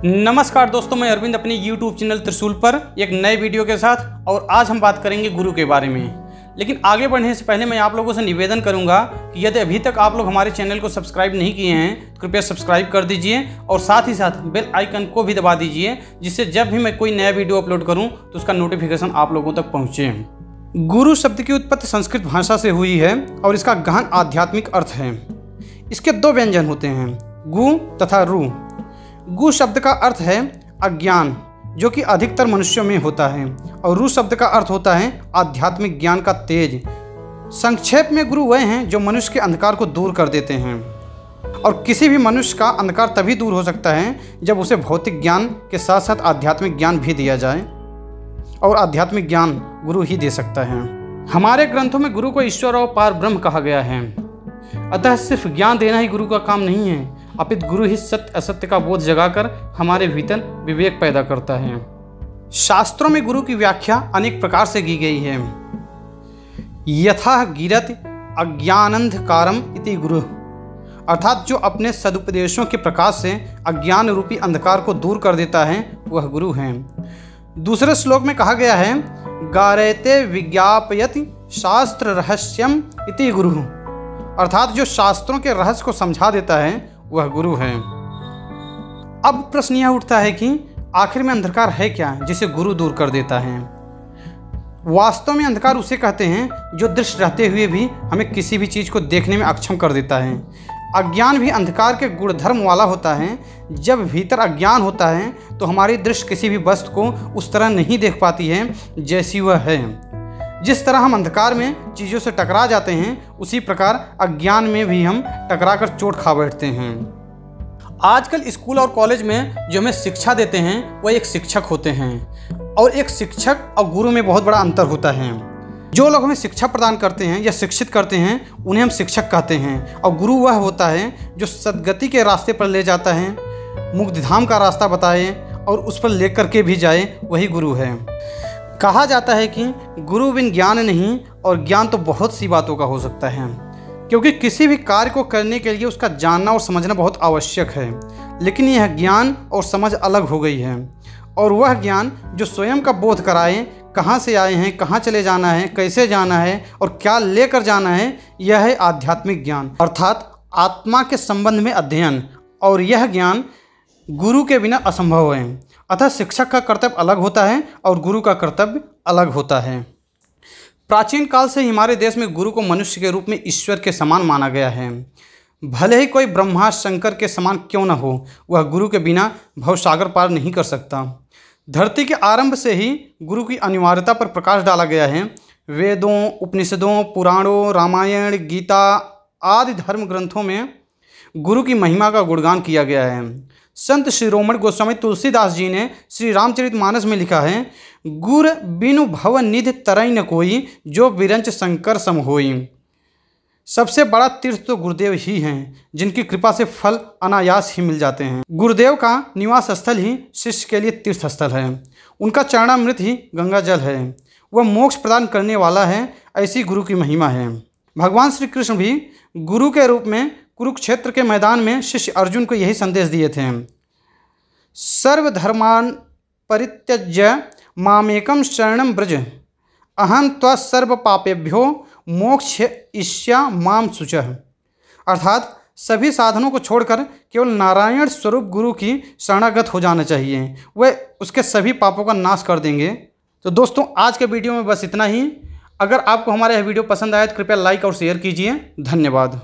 नमस्कार दोस्तों, मैं अरविंद अपने YouTube चैनल त्रिशूल पर एक नए वीडियो के साथ। और आज हम बात करेंगे गुरु के बारे में। लेकिन आगे बढ़ने से पहले मैं आप लोगों से निवेदन करूंगा कि यदि अभी तक आप लोग हमारे चैनल को सब्सक्राइब नहीं किए हैं तो कृपया सब्सक्राइब कर दीजिए और साथ ही साथ बेल आइकन को भी दबा दीजिए, जिससे जब भी मैं कोई नया वीडियो अपलोड करूँ तो उसका नोटिफिकेशन आप लोगों तक पहुँचे। गुरु शब्द की उत्पत्ति संस्कृत भाषा से हुई है और इसका गहन आध्यात्मिक अर्थ है। इसके दो व्यंजन होते हैं, गु तथा रु। गु शब्द का अर्थ है अज्ञान, जो कि अधिकतर मनुष्यों में होता है, और रु शब्द का अर्थ होता है आध्यात्मिक ज्ञान का तेज। संक्षेप में गुरु वह हैं जो मनुष्य के अंधकार को दूर कर देते हैं, और किसी भी मनुष्य का अंधकार तभी दूर हो सकता है जब उसे भौतिक ज्ञान के साथ साथ आध्यात्मिक ज्ञान भी दिया जाए, और आध्यात्मिक ज्ञान गुरु ही दे सकता है। हमारे ग्रंथों में गुरु को ईश्वर और पार ब्रह्म कहा गया है। अतः सिर्फ ज्ञान देना ही गुरु का काम नहीं है, अपितु गुरु ही सत्य असत्य का बोध जगाकर हमारे भीतर विवेक पैदा करता है। शास्त्रों में गुरु की व्याख्या अनेक प्रकार से की गई है। यथा गिरत अज्ञानंधकारम इति गुरु, अर्थात जो अपने सदुपदेशों के प्रकाश से अज्ञान रूपी अंधकार को दूर कर देता है वह गुरु है। दूसरे श्लोक में कहा गया है गारयते विज्ञापयति शास्त्र रहस्यम इति गुरु, अर्थात जो शास्त्रों के रहस्य को समझा देता है वह गुरु है। अब प्रश्न यह उठता है कि आखिर में अंधकार है क्या जिसे गुरु दूर कर देता है। वास्तव में अंधकार उसे कहते हैं जो दृष्टि रहते हुए भी हमें किसी भी चीज़ को देखने में अक्षम कर देता है। अज्ञान भी अंधकार के गुणधर्म वाला होता है। जब भीतर अज्ञान होता है तो हमारी दृष्टि किसी भी वस्तु को उस तरह नहीं देख पाती है जैसी वह है। जिस तरह हम अंधकार में चीज़ों से टकरा जाते हैं, उसी प्रकार अज्ञान में भी हम टकरा कर चोट खा बैठते हैं। आजकल स्कूल और कॉलेज में जो हमें शिक्षा देते हैं वह एक शिक्षक होते हैं, और एक शिक्षक और गुरु में बहुत बड़ा अंतर होता है। जो लोग हमें शिक्षा प्रदान करते हैं या शिक्षित करते हैं उन्हें हम शिक्षक कहते हैं, और गुरु वह होता है जो सद्गति के रास्ते पर ले जाता है, मुक्तिधाम का रास्ता बताए और उस पर ले करके भी जाए, वही गुरु है। कहा जाता है कि गुरु बिन ज्ञान नहीं, और ज्ञान तो बहुत सी बातों का हो सकता है, क्योंकि किसी भी कार्य को करने के लिए उसका जानना और समझना बहुत आवश्यक है। लेकिन यह ज्ञान और समझ अलग हो गई है, और वह ज्ञान जो स्वयं का बोध कराए, कहाँ से आए हैं, कहाँ चले जाना है, कैसे जाना है और क्या लेकर जाना है, यह है आध्यात्मिक ज्ञान, अर्थात आत्मा के संबंध में अध्ययन। और यह ज्ञान गुरु के बिना असंभव है। अतः शिक्षक का कर्तव्य अलग होता है और गुरु का कर्तव्य अलग होता है। प्राचीन काल से ही हमारे देश में गुरु को मनुष्य के रूप में ईश्वर के समान माना गया है। भले ही कोई ब्रह्मा शंकर के समान क्यों न हो, वह गुरु के बिना भवसागर पार नहीं कर सकता। धरती के आरंभ से ही गुरु की अनिवार्यता पर प्रकाश डाला गया है। वेदों, उपनिषदों, पुराणों, रामायण, गीता आदि धर्म ग्रंथों में गुरु की महिमा का गुणगान किया गया है। संत शिरोमणि गोस्वामी तुलसीदास जी ने श्री रामचरितमानस में लिखा है, गुर बिनु भव निधि तरई न कोई, जो बिरंच शंकर सम होई। सबसे बड़ा तीर्थ तो गुरुदेव ही हैं, जिनकी कृपा से फल अनायास ही मिल जाते हैं। गुरुदेव का निवास स्थल ही शिष्य के लिए तीर्थ स्थल है। उनका चरणामृत ही गंगा जल है। वह मोक्ष प्रदान करने वाला है, ऐसी गुरु की महिमा है। भगवान श्री कृष्ण भी गुरु के रूप में कुरुक्षेत्र के मैदान में शिष्य अर्जुन को यही संदेश दिए थे, सर्वधर्मान परित्यज्य मामेकम शरणम ब्रज, अहम त्वा सर्व पापेभ्यो मोक्षयिष्या माम शुचः। अर्थात सभी साधनों को छोड़कर केवल नारायण स्वरूप गुरु की शरणागत हो जाना चाहिए, वह उसके सभी पापों का नाश कर देंगे। तो दोस्तों, आज के वीडियो में बस इतना ही। अगर आपको हमारा यह वीडियो पसंद आया तो कृपया लाइक और शेयर कीजिए। धन्यवाद।